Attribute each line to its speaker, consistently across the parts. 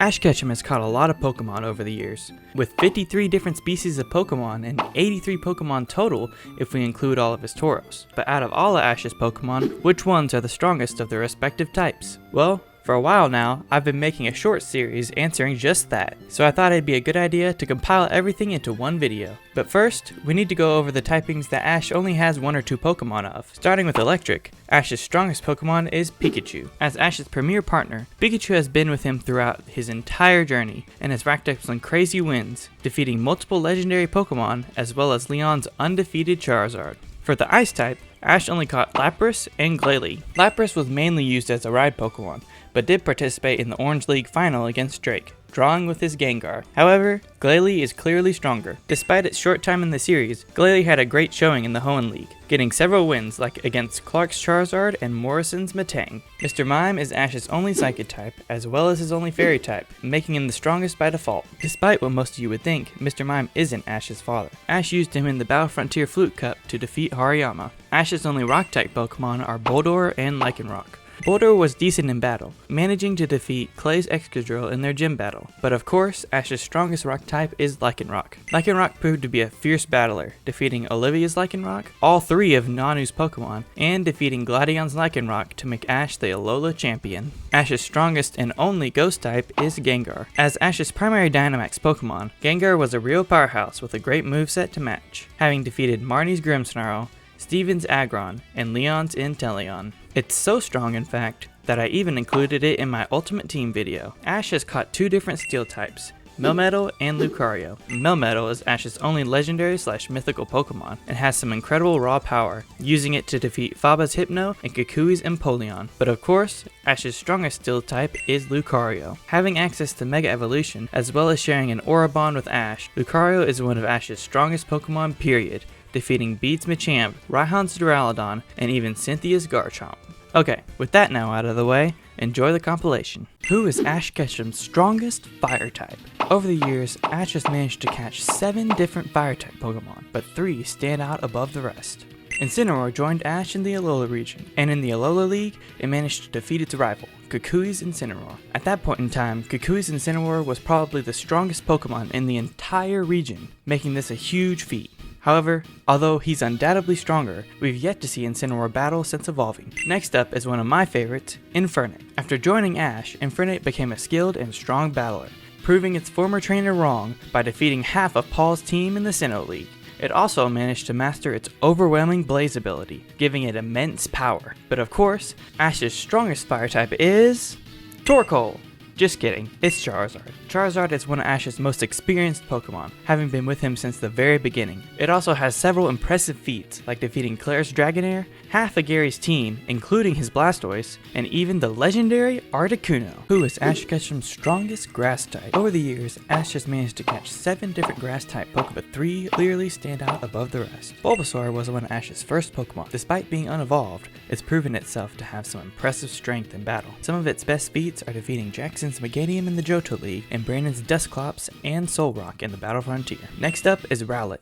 Speaker 1: Ash Ketchum has caught a lot of Pokemon over the years, with 53 different species of Pokemon and 83 Pokemon total if we include all of his Tauros. But out of all of Ash's Pokemon, which ones are the strongest of their respective types? Well, for a while now, I've been making a short series answering just that, so I thought it'd be a good idea to compile everything into one video. But first, we need to go over the typings that Ash only has one or two Pokemon of. Starting with Electric, Ash's strongest Pokemon is Pikachu. As Ash's premier partner, Pikachu has been with him throughout his entire journey, and has racked up some crazy wins, defeating multiple legendary Pokemon as well as Leon's undefeated Charizard. For the Ice type, Ash only caught Lapras and Glalie. Lapras was mainly used as a ride Pokemon, but did participate in the Orange League final against Drake, drawing with his Gengar. However, Glalie is clearly stronger. Despite its short time in the series, Glalie had a great showing in the Hoenn League, getting several wins like against Clark's Charizard and Morrison's Metang. Mr. Mime is Ash's only Psychic type, as well as his only Fairy type, making him the strongest by default. Despite what most of you would think, Mr. Mime isn't Ash's father. Ash used him in the Battle Frontier Flute Cup to defeat Hariyama. Ash's only Rock type Pokemon are Boldore and Lyconroc. Boldore was decent in battle, managing to defeat Clay's Excadrill in their gym battle, but of course, Ash's strongest rock type is Lycanroc. Lycanroc proved to be a fierce battler, defeating Olivia's Lycanroc, all three of Nanu's Pokemon, and defeating Gladion's Lycanroc to make Ash the Alola champion. Ash's strongest and only ghost type is Gengar. As Ash's primary Dynamax Pokemon, Gengar was a real powerhouse with a great moveset to match, having defeated Marnie's Grimmsnarl, Steven's Aggron, and Leon's Inteleon. It's so strong, in fact, that I even included it in my Ultimate Team video. Ash has caught two different steel types, Melmetal and Lucario. Melmetal is Ash's only legendary / mythical Pokemon, and has some incredible raw power, using it to defeat Faba's Hypno and Kukui's Empoleon. But of course, Ash's strongest steel type is Lucario. Having access to Mega Evolution, as well as sharing an Aura Bond with Ash, Lucario is one of Ash's strongest Pokemon period, defeating Beed's Machamp, Raihan's Duraludon, and even Cynthia's Garchomp. Okay, with that now out of the way, enjoy the compilation. Who is Ash Ketchum's strongest fire type? Over the years, Ash has managed to catch 7 different fire type Pokemon, but 3 stand out above the rest. Incineroar joined Ash in the Alola region, and in the Alola League, it managed to defeat its rival, Kukui's Incineroar. At that point in time, Kukui's Incineroar was probably the strongest Pokemon in the entire region, making this a huge feat. However, although he's undoubtedly stronger, we've yet to see Incineroar battle since evolving. Next up is one of my favorites, Infernape. After joining Ash, Infernape became a skilled and strong battler, proving its former trainer wrong by defeating half of Paul's team in the Sinnoh League. It also managed to master its overwhelming Blaze ability, giving it immense power. But of course, Ash's strongest fire type is Torkoal. Just kidding, it's Charizard. Charizard is one of Ash's most experienced Pokemon, having been with him since the very beginning. It also has several impressive feats, like defeating Claire's Dragonair, half of Gary's team, including his Blastoise, and even the legendary Articuno. Who is Ash Ketchum's strongest grass type? Over the years, Ash has managed to catch 7 different grass type Pokemon, but 3 clearly stand out above the rest. Bulbasaur was one of Ash's first Pokemon. Despite being unevolved, it's proven itself to have some impressive strength in battle. Some of its best feats are defeating Jackson's Meganium in the Johto League, and Brandon's Dusclops and Solrock in the Battle Frontier. Next up is Rowlet.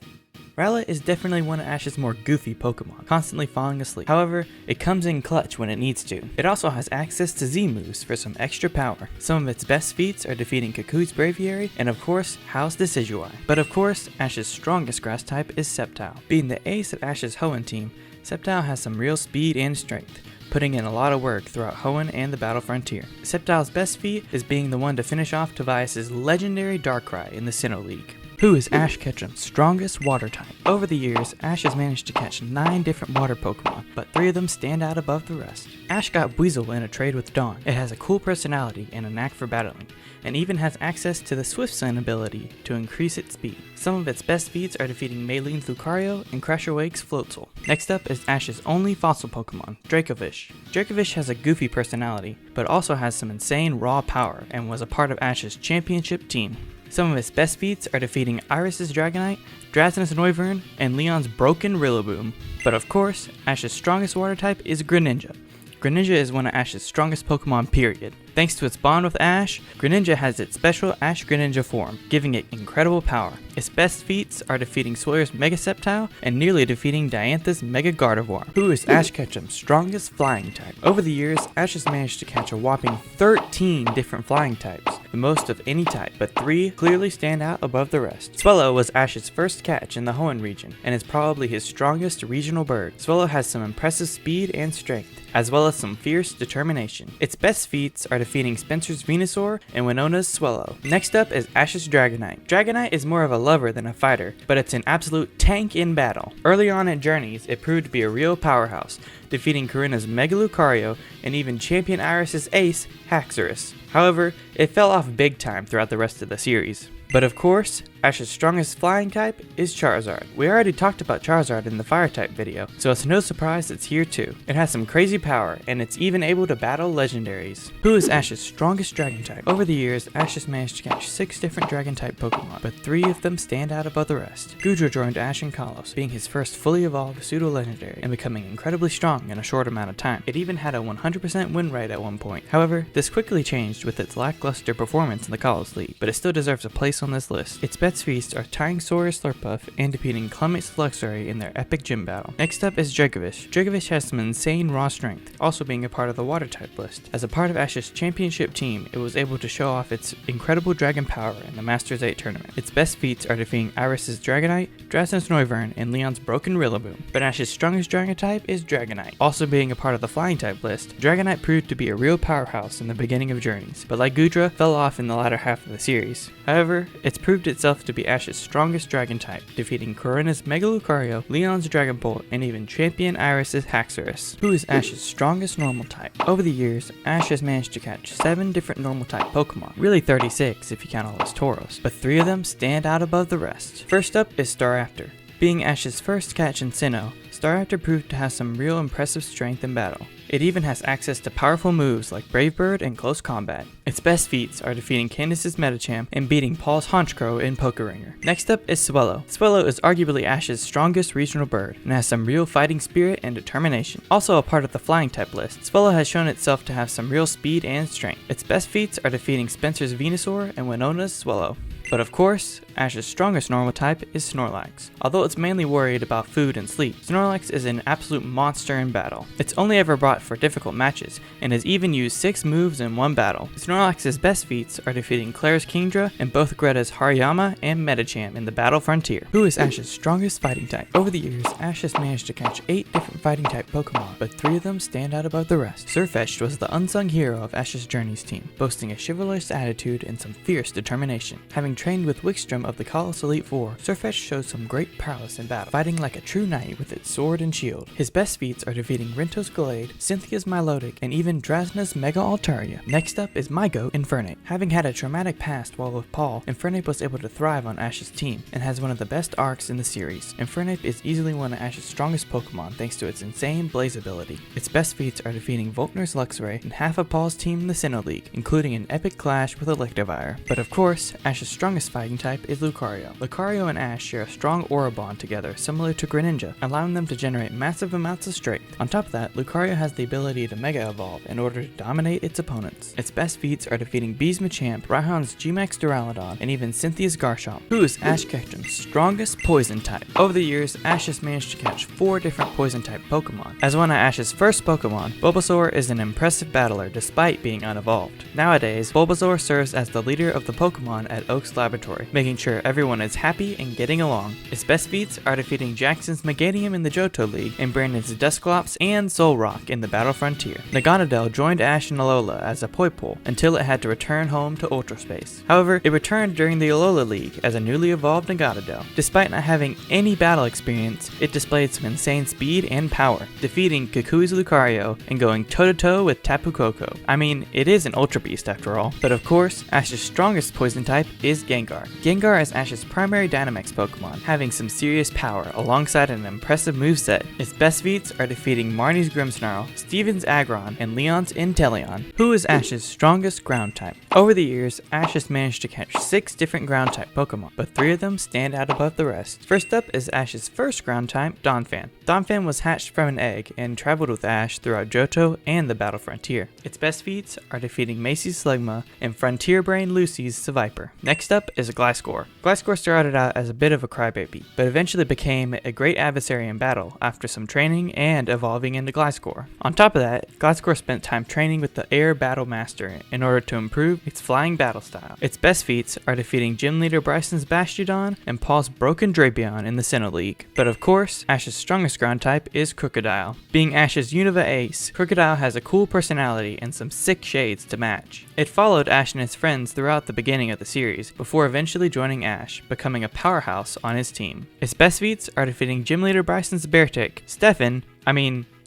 Speaker 1: Rowlet is definitely one of Ash's more goofy Pokemon, constantly falling asleep. However, it comes in clutch when it needs to. It also has access to Z-moves for some extra power. Some of its best feats are defeating Kukui's Braviary, and of course, How's Decidueye. But of course, Ash's strongest grass type is Sceptile. Being the ace of Ash's Hoenn team, Sceptile has some real speed and strength, putting in a lot of work throughout Hoenn and the Battle Frontier. Sceptile's best feat is being the one to finish off Tobias's legendary Darkrai in the Sinnoh League. Who is Ash Ketchum's strongest water type? Over the years, Ash has managed to catch 9 different water Pokemon, but 3 of them stand out above the rest. Ash got Weasel in a trade with Dawn. It has a cool personality and a knack for battling, and even has access to the Swift Sun ability to increase its speed. Some of its best feats are defeating Maylene's Lucario and Crusher Wake's Floatzel. Next up is Ash's only fossil Pokemon, Dracovish. Dracovish has a goofy personality, but also has some insane raw power and was a part of Ash's championship team. Some of its best feats are defeating Iris's Dragonite, Drazn's Noivern, and Leon's broken Rillaboom. But of course, Ash's strongest water type is Greninja. Greninja is one of Ash's strongest Pokemon period. Thanks to its bond with Ash, Greninja has its special Ash-Greninja form, giving it incredible power. Its best feats are defeating Sawyer's Mega Sceptile and nearly defeating Diantha's Mega Gardevoir, who is Ash Ketchum's strongest flying type. Over the years, Ash has managed to catch a whopping 13 different flying types, the most of any type, but 3 clearly stand out above the rest. Swellow was Ash's first catch in the Hoenn region, and is probably his strongest regional bird. Swellow has some impressive speed and strength, as well as some fierce determination. Its best feats are defeating Spencer's Venusaur and Winona's Swellow. Next up is Ash's Dragonite. Dragonite is more of a lover than a fighter, but it's an absolute tank in battle. Early on in Journeys, it proved to be a real powerhouse, defeating Karina's Mega Lucario and even Champion Iris's ace, Haxorus. However, it fell off big time throughout the rest of the series. But of course, Ash's strongest flying type is Charizard. We already talked about Charizard in the fire type video, so it's no surprise it's here too. It has some crazy power, and it's even able to battle legendaries. Who is Ash's strongest dragon type? Over the years, Ash has managed to catch 6 different dragon type Pokemon, but 3 of them stand out above the rest. Goodra joined Ash in Kalos, being his first fully evolved pseudo-legendary, and becoming incredibly strong in a short amount of time. It even had a 100% win rate at one point. However, this quickly changed with its lackluster performance in the Kalos League, but it still deserves a place on this list. Its best feats are tying Sawyer's Slurpuff and defeating Clement's Luxray in their epic gym battle. Next up is Dracovish. Dracovish has some insane raw strength, also being a part of the water type list. As a part of Ash's championship team, it was able to show off its incredible dragon power in the Masters 8 tournament. Its best feats are defeating Iris's Dragonite, Drazen's Noivern, and Leon's Broken Rillaboom. But Ash's strongest dragon type is Dragonite. Also being a part of the flying type list, Dragonite proved to be a real powerhouse in the beginning of Journeys, but like Goodra, fell off in the latter half of the series. However, it's proved itself to be Ash's strongest dragon type, defeating Corina's Mega Lucario, Leon's Dragonbolt, and even Champion Iris's Haxorus. Who is Ash's strongest normal type? Over the years, Ash has managed to catch 7 different normal type Pokemon, really 36 if you count all his Tauros, but 3 of them stand out above the rest. First up is Staraptor. Being Ash's first catch in Sinnoh, Staraptor proved to have some real impressive strength in battle. It even has access to powerful moves like Brave Bird and Close Combat. Its best feats are defeating Candace's Medicham and beating Paul's Honchkrow in Pokeringer. Next up is Swellow. Swellow is arguably Ash's strongest regional bird and has some real fighting spirit and determination. Also a part of the flying type list, Swellow has shown itself to have some real speed and strength. Its best feats are defeating Spencer's Venusaur and Winona's Swellow. But of course, Ash's strongest normal type is Snorlax. Although it's mainly worried about food and sleep, Snorlax is an absolute monster in battle. It's only ever brought for difficult matches, and has even used 6 moves in one battle. Snorlax's best feats are defeating Claire's Kingdra and both Greta's Hariyama and Medicham in the Battle Frontier. Who is Ash's strongest fighting type? Over the years, Ash has managed to catch 8 different fighting type Pokemon, but 3 of them stand out above the rest. Swsh was the unsung hero of Ash's Journeys team, boasting a chivalrous attitude and some fierce determination. Having trained with Wickstrom of the Kalos Elite Four, Swsh shows some great prowess in battle, fighting like a true knight with its sword and shield. His best feats are defeating Rinto's Gallade, Cynthia's Milotic, and even Drazna's Mega Altaria. Next up is my goat, Infernape. Having had a traumatic past while with Paul, Infernape was able to thrive on Ash's team, and has one of the best arcs in the series. Infernape is easily one of Ash's strongest Pokemon thanks to its insane Blaze ability. Its best feats are defeating Volkner's Luxray and half of Paul's team in the Sinnoh League, including an epic clash with electivire. But of course, Ash's strongest fighting type is Lucario. Lucario and Ash share a strong aura bond together similar to Greninja, allowing them to generate massive amounts of strength. On top of that, Lucario has the ability to Mega Evolve in order to dominate its opponents. Its best feats are defeating Bee's Machamp, Raihan's Gmax Duraludon, and even Cynthia's Garchomp. Who is Ash Ketchum's strongest poison type? Over the years, Ash has managed to catch 4 different poison type Pokemon. As one of Ash's first Pokemon, Bulbasaur is an impressive battler despite being unevolved. Nowadays, Bulbasaur serves as the leader of the Pokemon at Oak's Laboratory, making sure everyone is happy and getting along. Its best feats are defeating Jackson's Meganium in the Johto League and Brandon's Dusclops and Solrock in the Battle Frontier. Naganadel joined Ash and Alola as a Poipole until it had to return home to Ultra Space. However, it returned during the Alola League as a newly evolved Naganadel. Despite not having any battle experience, it displayed some insane speed and power, defeating Kukui's Lucario and going toe-to-toe with Tapu Koko. I mean, it is an Ultra Beast after all. But of course, Ash's strongest poison type is Gengar. Gengar is Ash's primary Dynamax Pokemon, having some serious power alongside an impressive moveset. Its best feats are defeating Marnie's Grimmsnarl, Steven's Aggron, and Leon's Inteleon, who is Ash's strongest ground type. Over the years, Ash has managed to catch 6 different ground type Pokemon, but 3 of them stand out above the rest. First up is Ash's first ground type, Donphan. Donphan was hatched from an egg and traveled with Ash throughout Johto and the Battle Frontier. Its best feats are defeating Macy's Slugma and Frontier Brain Lucy's Seviper. Next up is Gliscor. Gliscor started out as a bit of a crybaby, but eventually became a great adversary in battle after some training and evolving into Gliscor. On top of that, Gliscor spent time training with the Air Battle Master in order to improve its flying battle style. Its best feats are defeating Gym Leader Bryson's Bastiodon and Paul's Broken Drapion in the Sinnoh League. But of course, Ash's strongest ground type is Crocodile. Being Ash's Unova ace, Crocodile has a cool personality and some sick shades to match. It followed Ash and his friends throughout the beginning of the series, before eventually joining Ash, becoming a powerhouse on his team. Its best feats are defeating Gym Leader Bryson's Beartick,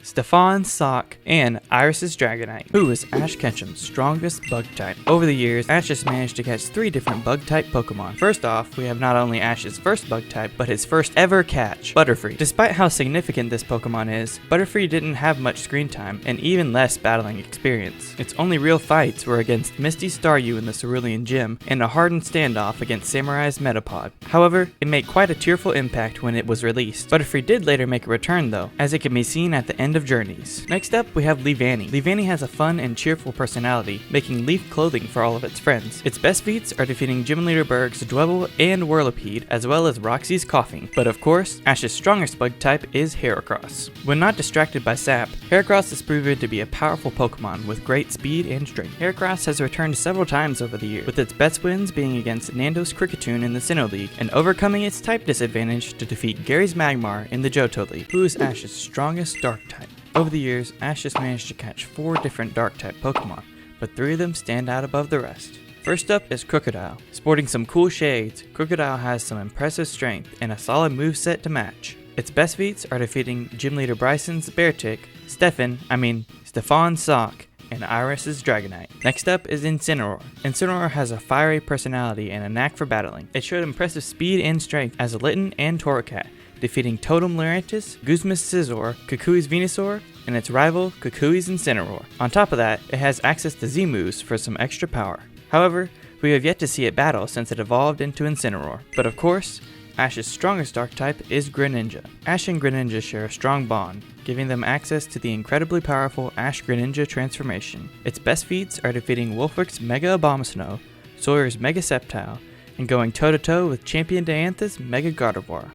Speaker 1: Stefan Sock, and Iris's Dragonite, who is Ash Ketchum's strongest bug type. Over the years, Ash has managed to catch 3 different bug type Pokemon. First off, we have not only Ash's first bug type, but his first ever catch, Butterfree. Despite how significant this Pokemon is, Butterfree didn't have much screen time and even less battling experience. Its only real fights were against Misty Staryu in the Cerulean Gym and a hardened standoff against Samurai's Metapod. However, it made quite a tearful impact when it was released. Butterfree did later make a return though, as it can be seen at the end of Jouneys. Next up, we have Leavanny. Leavanny has a fun and cheerful personality, making leaf clothing for all of its friends. Its best feats are defeating Gym Leader Berg's Dwebble and Whirlipede, as well as Roxy's Coughing. But of course, Ash's strongest bug type is Heracross. When not distracted by sap, Heracross is proven to be a powerful Pokemon with great speed and strength. Heracross has returned several times over the years, with its best wins being against Nando's Kricketune in the Sinnoh League, and overcoming its type disadvantage to defeat Gary's Magmar in the Johto League, who is Ash's strongest dark type. Over the years, Ash has managed to catch 4 different dark type Pokemon, but 3 of them stand out above the rest. First up is Crocodile. Sporting some cool shades, Crocodile has some impressive strength and a solid moveset to match. Its best feats are defeating Gym Leader Bryson's Beartick, Stefan Sock, and Iris's Dragonite. Next up is Incineroar. Incineroar has a fiery personality and a knack for battling. It showed impressive speed and strength as a Litten and Torracat, defeating Totem Lurantis, Guzma's Scizor, Kukui's Venusaur, and its rival Kukui's Incineroar. On top of that, it has access to Z-moves for some extra power. However, we have yet to see it battle since it evolved into Incineroar. But of course, Ash's strongest dark type is Greninja. Ash and Greninja share a strong bond, giving them access to the incredibly powerful Ash-Greninja transformation. Its best feats are defeating Wulfric's Mega Abomasnow, Sawyer's Mega Sceptile, and going toe-to-toe with Champion Diantha's Mega Gardevoir.